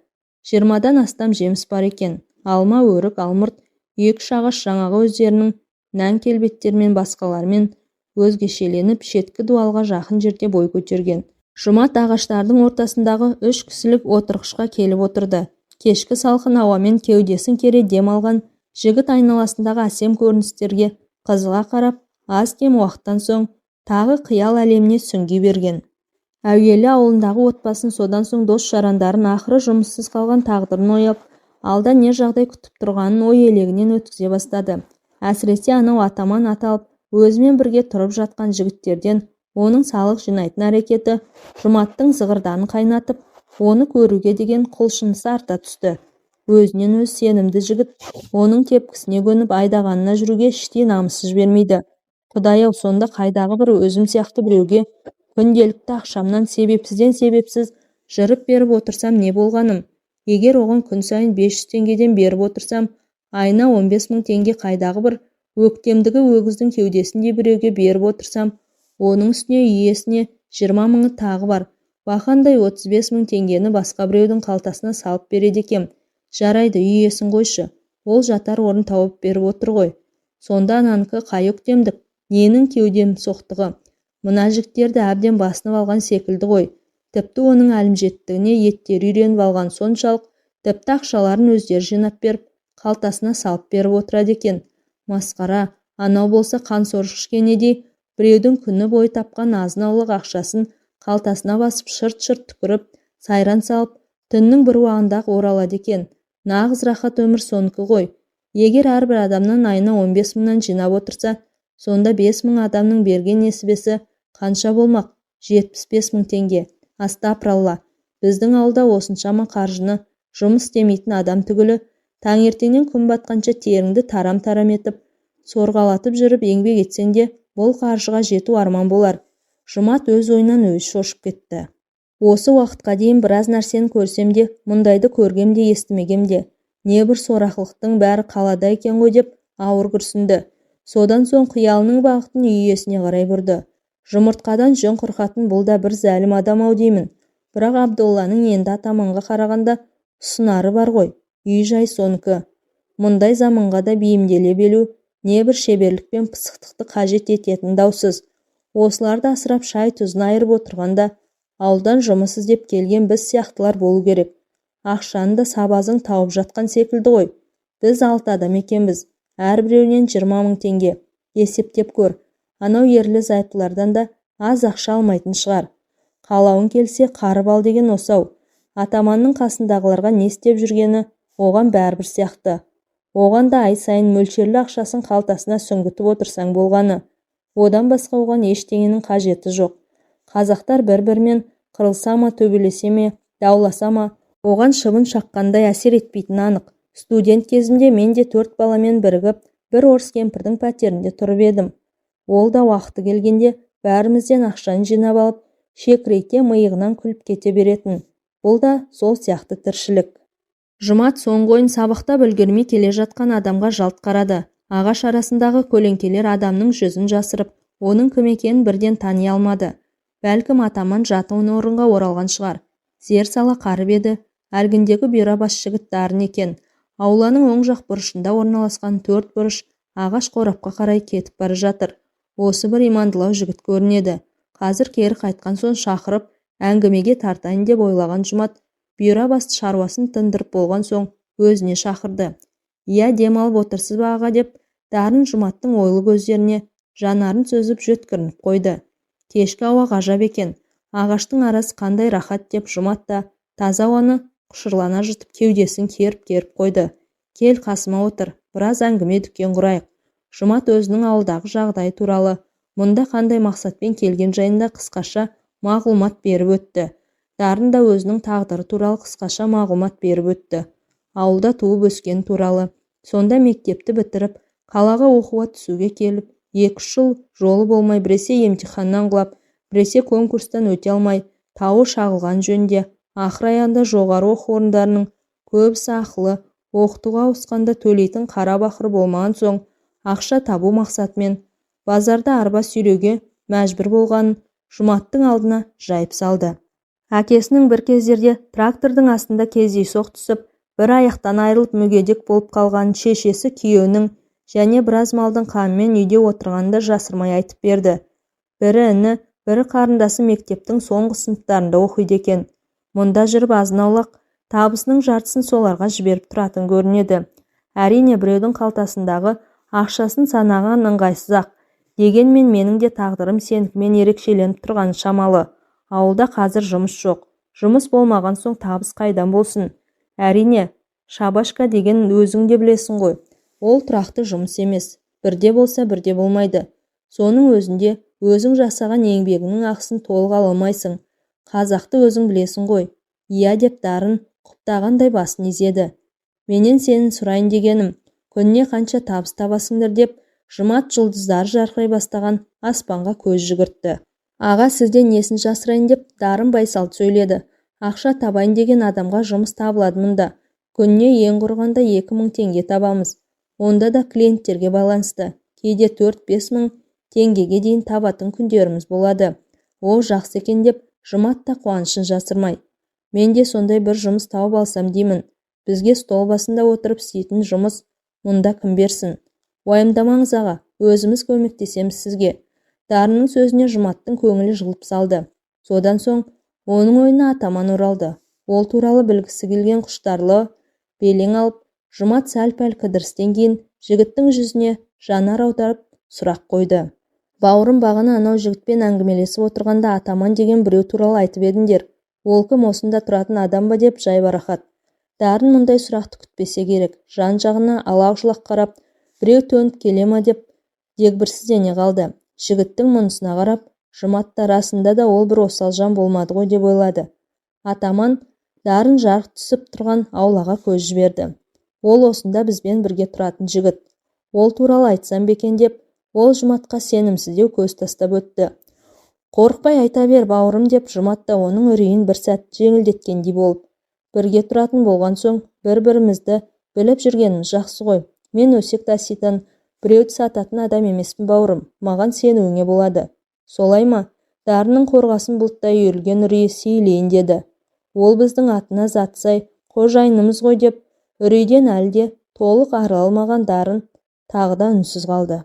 20-дан астам жеміс бар екен. Алма, өрік, алмұрт, 2-3 ағаш жаңағы өздерінің нән келбеттермен басқалармен өзгешеленіп шеткі дуалға жақын жерде бой көтерген. Жұмат ағаштардың ортасындағы 3 кісілік отырғышқа келіп отырды. Кешкі салқын ауамен кеудесін кере дем алған жігіт айналасындағы әсем көріністерге қызыға қарап, аз кем уақыттан соң тағы қиял әлеміне сүңги берген. Әуелі ауылындағы отбасын, содан соң дос-жарандарын, ақыры жұмыссыз қалған тағдырын ойлап, алда не жағдай күтіп тұрғанын ой елегінен өткізе бастады. Әсіресе анау атаман аталып, өзімен бірге тұрып жатқан жігіттерден оның салық жинайтын әрекеті Жұматтың зығырданын қайнатып, оны көруге деген құлшынысы арта түсті. Өзінен өз сенімді жігіт оның тепкісіне көніп айдағанына жүруге іштей намысы жібермейді. Құдай-ау, сонда қайдағы бір өзім сияқты біреуге күнделікті ақшамнан себепсіз жырып беріп отырсам не болғаным? Егер оған күн сайын 500 теңгеден беріп отырсам, айына 15 000 теңге қайдағы бір өктемдігі өгіздің кеудесінде біреуге беріп отырсам, оның үстіне иесіне 20 000 тағы бар. Бақандай 35 000 теңгені басқа біреудің қалтасына салып береді екем. Жарайды, иесін қойшы. Ол жатар орын тауып беріп отыр ғой. Сонда ананікі қай өктемдік, ненің кеудем соқтығы? Мына жігіттерді әбден басынып алған секілді ғой. Тіпті оның әлімжеттігіне еттері үйреніп алған соншалық, тіпті ақшаларын өздері жинап беріп, қалтасына салып беріп отырады екен. Масқара, анау болса қансорғыш кенедей, біреудің күні бойы тапқан азын-аулақ ақшасын қалтасына басып шырт-шырт түкіріп, сайран салып, түннің бір уағында оралады екен. Нағыз рахат өмір соныкі ғой. Егер әрбір адамнан айына 15 000-нан жинап отырса, сонда 5 000 адамның берген несібесі қанша болмақ? 75 000 теңге. Астапыралла, біздің ауылда осыншама қаржыны жұмыс істемейтін адам түгілі, таңертеңнен күн батқанша теріңді тарам-тарам етіп, сорғалатып жүріп еңбек етсең де, бұл қаржыға жету арман болар. Жұмат өз ойынан өзі шошып кетті. Осы уақытқа дейін біраз нәрсені көрсем де, мұндайды көргем де, естімегем де, не бір сорақылықтың бәрі қалада екен ғой деп ауыр күрсінді. Содан соң қиялының бағытын үй иесіне қарай бұрды. Жұмыртқадан жүн қырқатын бұл да бір зәлім адам-ау деймін. Бірақ Абдолланың енді атаманға қарағанда ұсынары бар ғой. Үй жай соныкі. Мұндай заманға да бейімделе белу небір шеберлік пен пысықтықты қажет ететін даусыз. Осыларды асырап шай тұзын айырып отырғанда ауылдан жұмыс іздеп келген біз сияқтылар болу керек. Ақшаны да сабазың тауып жатқан секілді ғой. Біз 6 адам екенбіз. Әрбіреуінен 20 000 теңге. Есептеп көр. Анау ерлі зайыптылардан да аз ақша алмайтын шығар. Қалауын келсе қарып ал деген осау. Атаманның қасындағыларға не істеп жүргені оған бәрібір сияқты. Оған да ай сайын мөлшерлі ақшасын қалтасына сүңгітіп отырсаң болғаны. Одан басқа оған ештеңенің қажеті жоқ. Қазақтар бір-бірімен қырылса ма, төбелесе ме, дауласа ма, оған шыбын шаққандай әсер етпейтіні анық. Студент кезімде мен де 4 баламен бірігіп, бір орыс кемпірдің пәтерінде тұрып едім. Ол да уақыты келгенде бәрімізден ақшаны жинап алып, шекірейте миығынан күліп кете беретін. Бұл да сол сияқты тіршілік. Жұмат соңғы ойын сабақтап үлгермей келе жатқан адамға жалт қарады. Ағаш арасындағы көлеңкелер адамның жүзін жасырып, оның кім екенін бірден тани алмады. Бәлкім атаман жатын орынға оралған шығар. Зер сала қарып еді, әлгіндегі бұйра бас жігіт Дарын екен. Ауланың оң жақ бұрышында орналасқан 4 бұрыш ағаш қорапқа қарай кетіп бара жатыр. Осы бір имандылау жігіт көрінеді. Қазір кері қайтқан соң шақырып, әңгімеге тартайын деп ойлаған Жұмат, бұйра басты шаруасын тындырып болған соң өзіне шақырды. «Иә, демалып отырсыз ба аға?» деп Дарын Жұматтың ойлы көздеріне жанарын сөзіп жөткірініп қойды. Кешкі ауа ғажап екен. Ағаштың арасы қандай рахат деп Жұмат та таза ауаны құшырлана жұтып кеудесін керіп-керіп қойды. «Кел қасыма отыр, біраз әңгіме дүкен құрайық». Жұмат өзінің ауылдағы жағдайы туралы, мұнда қандай мақсатпен келген жайында қысқаша мағлұмат беріп өтті. Дарын да өзінің тағдыры туралы қысқаша мағлұмат беріп өтті. Ауылда туып өскен туралы. Сонда мектепті бітіріп, қалаға оқуға түсуге келіп, 2 жыл жолы болмай, біресе емтиханнан құлап, біресе конкурстан өте алмай, тауы шағылған жөнде, ақыр аяғында жоғары оқу орындарының көбісі ақылы, оқытуға ауысқанда төлейтін қара бақыр болмаған соң, ақша табу мақсатымен базарда арба сүйреуге мәжбүр болғанын Жұматтың алдына жайып салды. Әкесінің бір кездерде трактордың астында кездейсоқ түсіп, бір аяқтан айырылып мүгедек болып қалған шешесі күйеуінің және біраз малдың қамымен үйде отырғанында жасырмай айтып берді. Бірі іні, бірі қарындасы мектептің соңғы сыныптарында оқиды екен. Мұнда жүріп азын-аулақ табысының жартысын соларға жіберіп тұратын көрінеді. Әрине біреудің қалтасындағы ақшасын санаған ыңғайсыз-ақ. Дегенмен менің де тағдырым сенікімен ерекшеленіп тұрған шамалы. Ауылда қазір жұмыс жоқ. Жұмыс болмаған соң табыс қайдан болсын? Әрине, шабашка деген өзің де білесің ғой. Ол тұрақты жұмыс емес. Бірде болса бірде болмайды. Соның өзінде өзің жасаған еңбегінің ақысын толық ала алмайсың. Қазақты өзің білесің ғой. Иә деп Дарын құптағандай басын изеді. Менен сенің сұрайын дегенім, күніне қанша табыс табасыңдар деп Жұмат жұлдыздар жарқырай бастаған аспанға көз жүгіртті. Аға, сізден несін жасырайын деп Дарын байсалды сөйледі. Ақша табайын деген адамға жұмыс табылады мұнда. Күніне ең құрғанда 2000 теңге табамыз. Онда да клиенттерге байланысты. Кейде 4-5 мың теңгеге дейін табатын күндеріміз болады. Ол жақсы екен деп Жұмат та қуанышын жасырмай. Мен де сондай бір жұмыс тауып алсам деймін. Бізге стол басында отырып істейтін жұмыс мұнда кім берсін? Уайымдамаңыз аға, өзіміз көмектесеміз сізге. Дарынның сөзіне Жұматтың көңілі жылып салды. Содан соң оның ойына атаман оралды. Ол туралы білгісі келген құштарлы белең алып, Жұмат сәл-пәл кідірістен кейін жігіттің жүзіне жанар аударып сұрақ қойды. Бауырым, бағана анау жігітпен әңгімелесіп отырғанда атаман деген біреу туралы айтып едіңдер. Ол кім, осында тұратын адам ба деп жайбарақат. Дарын мұндай сұрақты күтпесе керек. Жан-жағына алақ-жұлақ қарап, біреу төніп келе ма деп дегбірсіздене қалды. Жігіттің мұнысына қарап, Жұмат та расында да ол бір осал жан болмады ғой деп ойлады. Атаман Дарын жарық түсіп тұрған аулаға көз жіберді. Ол осында бізбен бірге тұратын жігіт. Ол туралы айтсам бекен деп, ол Жұматқа сенімсіздеу көз тастап өтті. Қорықпай айта бер бауырым деп Жұмат та оның үрейін бір сәт жеңілдеткендей болып. Бірге тұратын болған соң бір-бірімізді біліп жүргеніміз жақсы ғой. Мен өсек таситын, біреуді сататын адам емеспін бауырым. Маған сенуіңе болады. Солай ма? Дарынның қорғасын бұлттай үйірілген үрейі сейілейін деді. Ол біздің атына затсай қожайынымыз ғой деп үрейден әлде толық ара алмаған Дарын тағы да үнсіз қалды.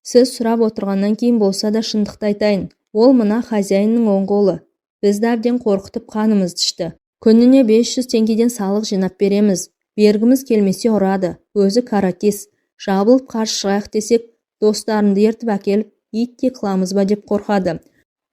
Сіз сұрап отырғаннан кейін болса да шындықты айтайын. Ол мына хозяинның оң қолы. Бізді әбден қорқытып қанымызды ішті. Күніне 500 теңгеден салық жинап береміз. Бергіміз келмесе ұрады. Өзі каратист. Жабылып қарсы шығайық десек, достарымды ертіп әкеліп, итте қыламыз ба деп қорқады.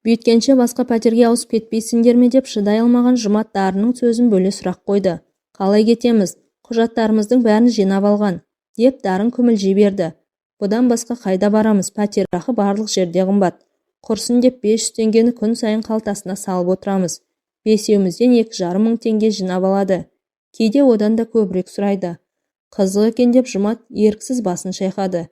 Бүйткенше басқа пәтерге ауысып кетпейсіңдер ме деп шыдай алмаған Жұмат Дарынның сөзін бөле сұрақ қойды. Қалай кетеміз? Құжаттарымыздың бәрін жинап алған, деп Дарын күмілжи берді. Бұдан басқа қайда барамыз? Пәтерақы барлық жерде қымбат. Құрсын деп 500 теңгені күн сайын қалтасына салып отырамыз. Бесеумізден 2,5 мың теңге жинап алады. Кейде одан да көбірек сұрайды. Қызық екен деп Жұмат еріксіз басын шайқады.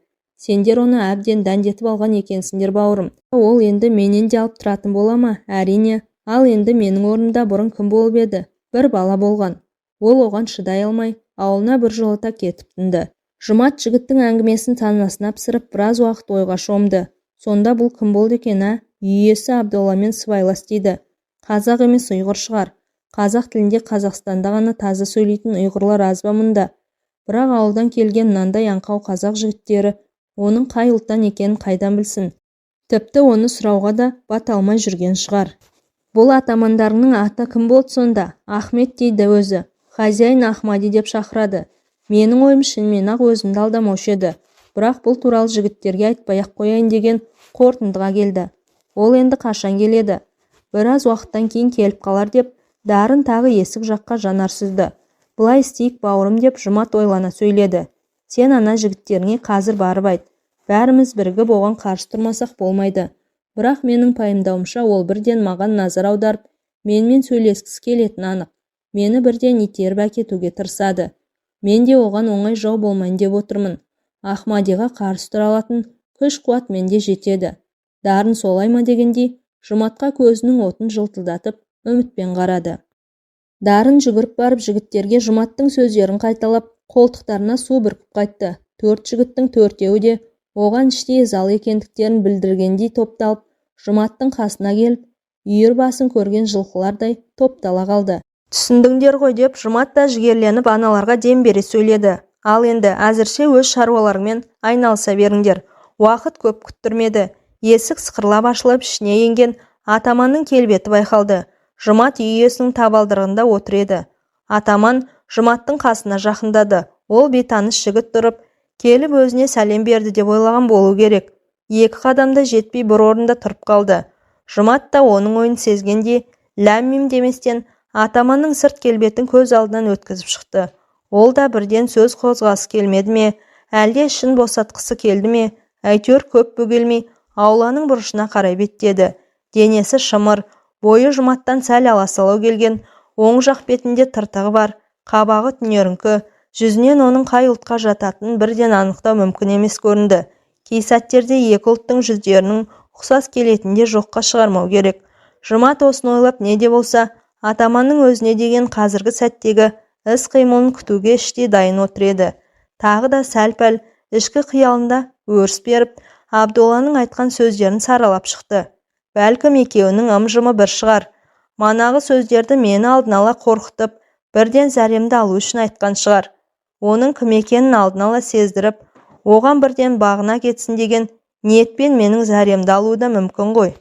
Сендер оны әбден дәндетіп алған екенсіңдер бауырым. Ол енді менен де алып тұратын бола ма? Әрине. Ал енді менің орнымда бұрын кім болып еді? Бір бала болған. Ол оған шыдай алмай, ауылына біржолата кетіп тынды. Жұмат жігіттің әңгімесін санасына пісіріп, біраз уақыт ойға шомды. Сонда бұл кім болды екен, ә? Үй иесі Абдолламен сыбайлас дейді. Қазақ емес ұйғыр шығар. Қазақ тілінде Қазақстанда ғана таза сөйлейтін ұйғырлар аз ба мұнда. Бірақ ауылдан келген мынандай аңқау қазақ жігіттері оның қай ұлттан екенін қайдан білсін. Тіпті оны сұрауға да бата алмай жүрген шығар. Бұл атамандарының аты кім болды сонда? Ахмет дейді өзі. Хозяин Ахмади деп шақырады. Менің ойым шынымен-ақ өзімді алдамаушы еді. Бірақ бұл туралы жігіттерге айтпай-ақ қояйын деген қорытындыға келді. Ол енді қашан келеді? Біраз уақыттан кейін келіп қалар деп, Дарын тағы есік жаққа жанар сүзді. Бұлай істейік бауырым деп Жұмат ойлана сөйледі. Сен ана жігіттеріңе қазір барып айт. Бәріміз бірігіп оған қарсы тұрмасақ болмайды. Бірақ менің пайымдауымша ол бірден маған назар аударып, менімен сөйлескісі келетіні анық. Мені бірден итеріп әкетуге тырысады. Мен де оған оңай жау болмайын деп отырмын. Ахмадиға қарсы тұра алатын күш-қуат менде жетеді. Дарын солай ма дегендей, Жұматқа көзінің отын жылтылдатып, үмітпен қарады. Дарын жүгіріп барып жігіттерге Жұматтың сөздерін қайталап, қолтықтарына су бүркіп қайтты. 4 жігіттің 4-еуі де оған іштей ызалы екендіктерін білдіргендей топталып, Жұматтың қасына келіп, үйір басын көрген жылқылардай топтала қалды. Түсіндіңдер ғой деп Жұмат та жігерленіп аналарға дем бере сөйледі. Ал енді әзірше өз шаруаларыңмен айналыса беріңдер. Уақыт көп күттірмеді. Есік сықырлап ашылып ішіне енген атаманның келбеті байқалды. Жұмат үй иесінің табалдырығында отыр еді. Атаман Жұматтың қасына жақындады. Ол бейтаныс жігіт тұрып, келіп өзіне сәлем берді деп ойлаған болу керек. 2 қадамда жетпей бір орында тұрып қалды. Жұмат та оның ойын сезгенде, ләм-мим деместен атаманның сырт келбетін көз алдынан өткізіп шықты. Ол да бірден сөз қозғасы келмеді ме, әлде ішін босатқысы келді ме, әйтеуір көп бөгелмей ауланың бұрышына қарай беттеді. Денесі шымыр, бойы Жұматтан сәл аласалау келген, оң жақ бетінде тыртығы бар, қабағы түнеріңкі, жүзінен оның қай ұлтқа жататынын бірден анықтау мүмкін емес көрінді. Кей сәттерде екі ұлттың жүздерінің ұқсас келетінде жоққа шығармау керек. Жұмат осыны ойлап не де болса, атаманның өзіне деген қазіргі сәттегі іс-қимылын күтуге іштей дайын отыр еді. Тағы да сәл-пәл ішкі қиялында өріс беріп, Абдолланың айтқан сөздерін саралап шықты. Бәлкім екеуінің ым-жымы бір шығар. Манағы сөздерді мені алдын ала қорқытып, бірден зәремді алу үшін айтқан шығар. Оның кім екенін алдын ала сездіріп, оған бірден бағына кетсін деген ниетпен менің зәремді алуы да мүмкін ғой.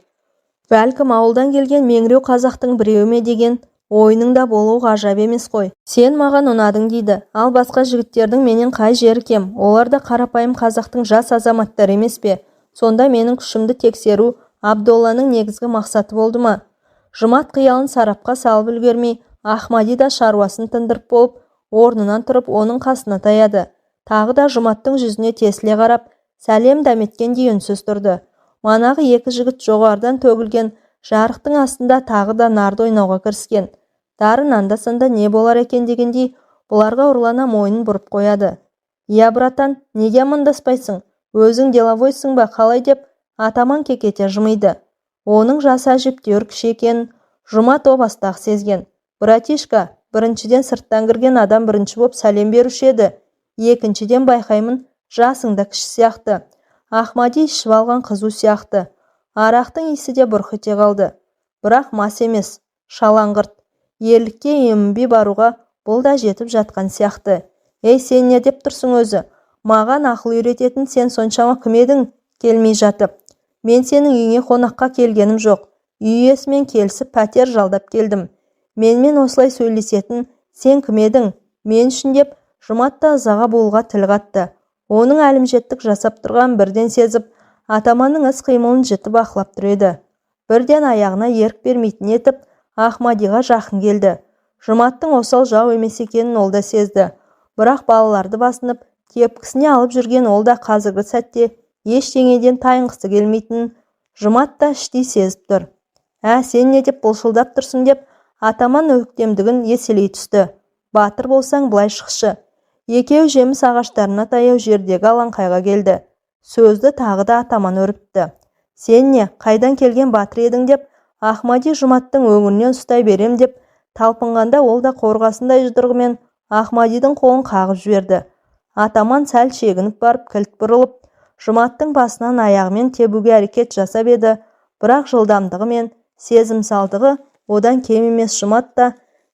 Бәлкім ауылдан келген меңіреу қазақтың біреуі ме деген ойының да болуы ғажап емес қой. Сен маған ұнадың дейді. Ал басқа жігіттердің менен қай жері кем? Олар да қарапайым қазақтың жас азаматтары емес пе? Сонда менің күшімді тексеру Абдолланың негізгі мақсаты болды ма? Жұмат қиялын сарапқа салып үлгермей, Ахмади да шаруасын тындырып болып, орнынан тұрып оның қасына таяды. Тағы да Жұматтың жүзіне тесіле қарап, сәлем дәметкендей үнсіз тұрды. Манағы екі жігіт жоғарыдан төгілген жарықтың астында тағы да нарды ойнауға кіріскен. Дарын анда-санда не болар екен дегендей, бұларға ұрлана мойнын бұрып қояды. «Я, братан, неге амандаспайсың? Өзің деловойсың ба, қалай?» деп атаман кекете жымиды. Оның жасы әжептәуір кіші екенін Жұмат о бастағы сезген. «Братишка, біріншіден сырттан кірген адам бірінші боп сәлем беруші еді. Екіншіден байқаймын, жасыңда кіші сияқты. Ахмади ішіп алған қызу сияқты. Арақтың иісі де бұрқ ете қалды. Бірақ мас емес, шалаңғырт. Ерлікке емінбей баруға бұл да жетіп жатқан сияқты. Ей, сен не деп тұрсың өзі? Маған ақыл үйрететін сен соншама кім едің келмей жатып? Мен сенің үйіңе қонаққа келгенім жоқ. Үй иесімен келісіп пәтер жалдап келдім. Менімен осылай сөйлесетін сен кім едің? Мен үшін деп Жұмат та ызаға булыға тіл қатты. Оның әлімжеттік жасап тұрған бірден сезіп, атаманның іс-қимылын жіті бақылап тұр еді. Бірден аяғына ерік бермейтін етіп, Ахмадиға жақын келді. Жұматтың осал жау емес екенін ол да сезді. Бірақ балаларды басынып, тепкісіне алып жүрген ол да қазіргі сәтте ештеңеден тайынғысы келмейтінін Жұмат та іштей сезіп тұр. Сен не деп бұлшылдап тұрсың деп атаман өктемдігін еселей түсті. Батыр болсаң былай шықшы. Екеу жеміс ағаштарына таяу жердегі алаңқайға келді. Сөзді тағы да атаман өріпті. Сен не, қайдан келген батыр едің деп Ахмади Жұматтың өңірінен ұстай берем деп талпынғанда ол да қорғасындай жұдырығымен Ахмадидің қолын қағып жіберді. Атаман сәл шегініп барып кілт бұрылып, Жұматтың басынан аяғымен тебуге әрекет жасап еді, бірақ жылдамдығы мен сезімсалдығы одан кем емес. Жұмат та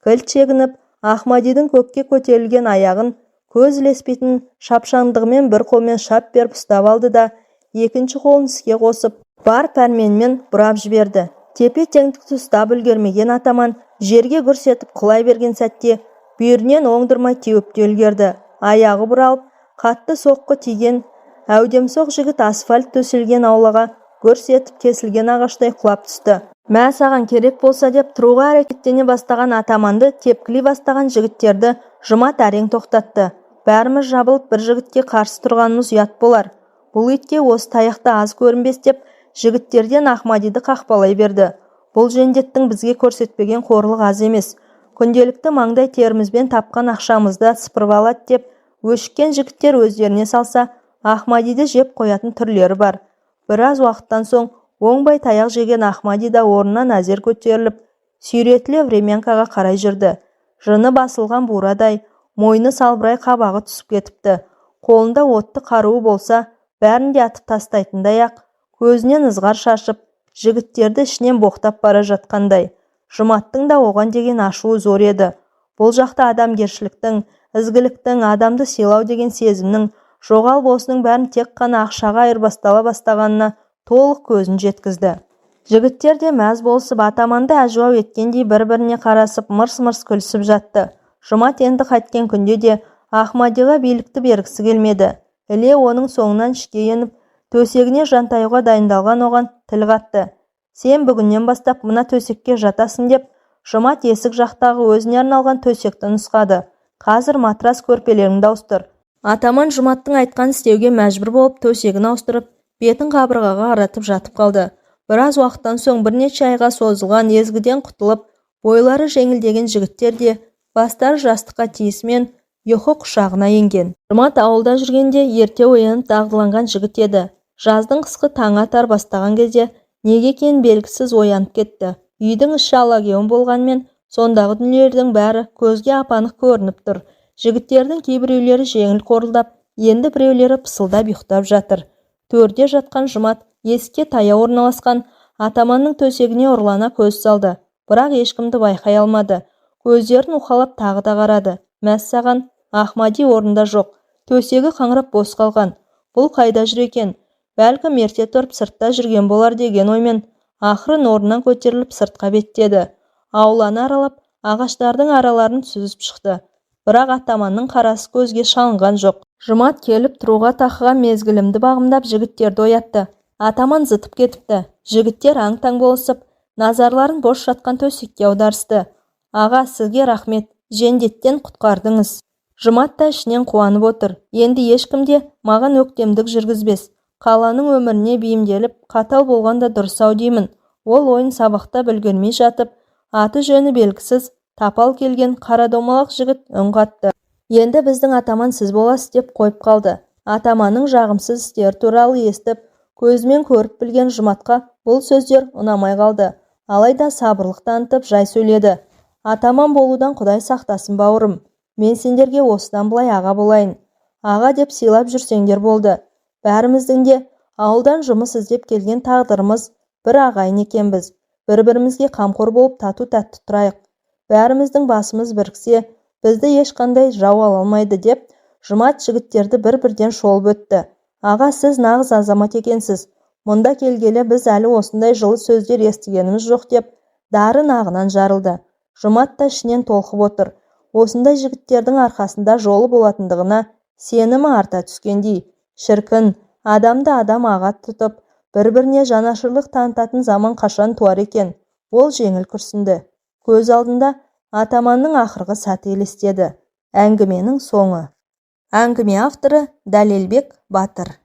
кілт шегініп, Ахмадидің көкке көтерілген аяғын көз ілеспейтін шапшаңдығымен бір қолмен шап беріп ұстап алды да, екінші қолын іске қосып, бар пәрменімен бұрап жіберді. Тепе-теңдікті ұстап үлгермеген атаман жерге гүрс етіп құлай берген сәтте бүйірінен оңдырмай теуіп те үлгерді. Аяғы бұралып, қатты соққы тиген әудемсоқ жігіт асфальт төселген аулаға гүрс етіп кесілген ағаштай құлап түсті. Мә, саған керек болса деп тұруға әрекеттене бастаған атаманды тепкілей бастаған жігіттерді Жұмат әрең тоқтатты. Бәріміз жабылып бір жігітке қарсы тұрғанымыз ұят болар. Бұл итке осы таяқты аз көрінбес деп жігіттерден Ахмадиді қақпалай берді. Бұл жендеттің бізге көрсетпеген қорлық аз емес. Күнделікті маңдай терімізбен тапқан ақшамызды сыпырып алады деп өшіккен жігіттер өздеріне салса, Ахмадиді жеп қоятын түрлері бар. Біраз уақыттан соң оңбай таяқ жеген Ахмади да орнынан әзер көтеріліп, сүйретіле времянкаға қарай жүрді. Жыны басылған бурадай, мойны салбырай қабағы түсіп кетіпті. Қолында отты қаруы болса, бәрін де атып тастайтындай ақ, көзінен ызғар шашып, жігіттерді ішінен боқтап бара жатқандай. Жұматтың да оған деген ашуы зор еді. Бұл жақта адамгершіліктің, ізгіліктің, адамды сыйлау деген сезімнің, жоғал болсының бәрін тек қана ақшаға айырбастала бастағанына толық көзін жеткізді. Жігіттер де мәз болысып, атаманды әжуау еткендей бір-біріне қарасып, мырс-мырс күлісіп жатты. Жұмат енді қайткен күнде де Ахмадиға билікті бергісі келмеді. Іле оның соңынан ішке еніп, төсегіне жантаюға дайындалған оған тіл қатты. Сен бүгіннен бастап мына төсекке жатасың деп, Жұмат есік жақтағы өзіне арналған төсекті нұсқады. Қазір матрас көрпелеріңді ауыстыр. Атаман Жұматтың айтқан істеуге мәжбүр болып төсегін ауыстырып, бетін қабырғаға қаратып жатып қалды. Біраз уақыттан соң бірнеше айға созылған езгіден құтылып, бойлары жеңілдеген жігіттер де бастары жастыққа тиісімен ұйқы құшағына енген. Жұмат ауылда жүргенде ерте оянып дағдыланған жігіт еді. Жаздың қысқы таң атар бастаған кезде неге екенін белгісіз оянып кетті. Үйдің іші алагеуім болғанмен, сондағы дүниелердің бәрі көзге апанық көрініп тұр. Жігіттердің кейбіреулері жеңіл қорылдап, енді біреулері пысылдап ұйықтап жатыр. Төрде жатқан Жұмат есікке таяу орналасқан атаманның төсегіне ұрлана көз салды. Бірақ ешкімді байқай алмады. Көздерін уқалап тағы да қарады. Мәссаған, Ахмади орында жоқ. Төсегі қаңырап бос қалған. Бұл қайда жүр екен? Бәлкім ерте тұрып сыртта жүрген болар деген оймен ақырын орнынан көтеріліп сыртқа беттеді. Ауланы аралап, ағаштардың араларын сүзіп шықты. Бірақ атаманның қарасы көзге шалынған жоқ. Жұмат келіп тұруға тақыған мезгілімді бағымдап жігіттерді оятты. Атаман зытып кетіпті. Жігіттер аң-таң болысып, назарларын бос жатқан төсекке аударысты. Аға, сізге рахмет, жендеттен құтқардыңыз. Жұмат та ішінен қуанып отыр. Енді ешкімде маған өктемдік жүргізбес. Қаланың өміріне бейімделіп, қатал болғанда дұрыс-ау деймін. Ол ойын сабақта білгірмей жатып, аты жөні белгісіз, тапал келген қара домалақ жігіт үн қатты. Енді біздің атаман сіз боласыз деп қойып қалды. Атаманның жағымсыз істер туралы естіп, көзімен көріп білген Жұматқа бұл сөздер ұнамай қалды. Алайда сабырлық танытып жай сөйледі. Атаман болудан Құдай сақтасын бауырым. Мен сендерге осыдан былай аға болайын. Аға деп сыйлап жүрсеңдер болды. Бәріміздің де ауылдан жұмыс іздеп келген тағдырымыз бір ағайын екенбіз. Бір-бірімізге қамқор болып тату-тәтті тұрайық. Бәріміздің басымыз біріксе, бізді ешқандай жау ала алмайды деп Жұмат жігіттерді бір-бірден шолып өтті. Аға, сіз нағыз азамат екенсіз. Мұнда келгелі біз әлі осындай жылы сөздер естігеніміз жоқ деп дарын ағынан жарылды. Жұмат та ішінен толқып отыр. Осындай жігіттердің арқасында жолы болатындығына сенімі арта түскендей. Шіркін, адамды адам аға тұтып, бір-біріне жанашырлық танытатын заман қашан туар екен. Ол жеңіл күрсінді. Көз алдында атаманның ақырғы сәті елестеді. Әңгіменің соңы. Әңгіме авторы Дәлелбек Батыр.